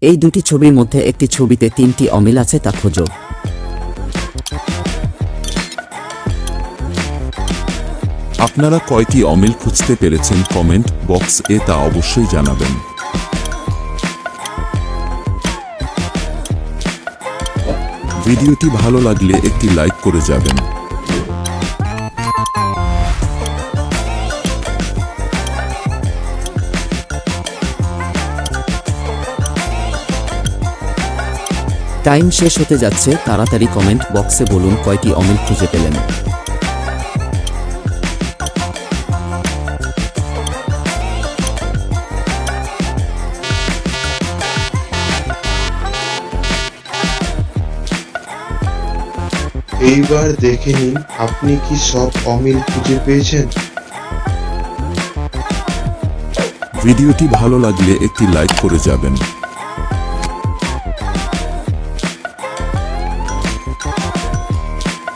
এই দুটি ছবির মধ্যে একটি ছবিতে 3টি অমিল আছে, তা খোঁজো। আপনারা কয়টি অমিল খুঁজতে পেরেছেন কমেন্ট বক্স এ তা অবশ্যই জানাবেন। ভিডিওটি ভালো লাগলে একটি লাইক করে যাবেন। টাইম শেষ হতে যাচ্ছে, তাড়াতাড়ি কমেন্ট বক্সে বলুন কয়টি অমিল খুঁজে পেলেন। এইবার দেখে নিন আপনি কি সব অমিল খুঁজে পেয়েছেন। ভিডিওটি ভালো লাগলে একটি লাইক করে যাবেন।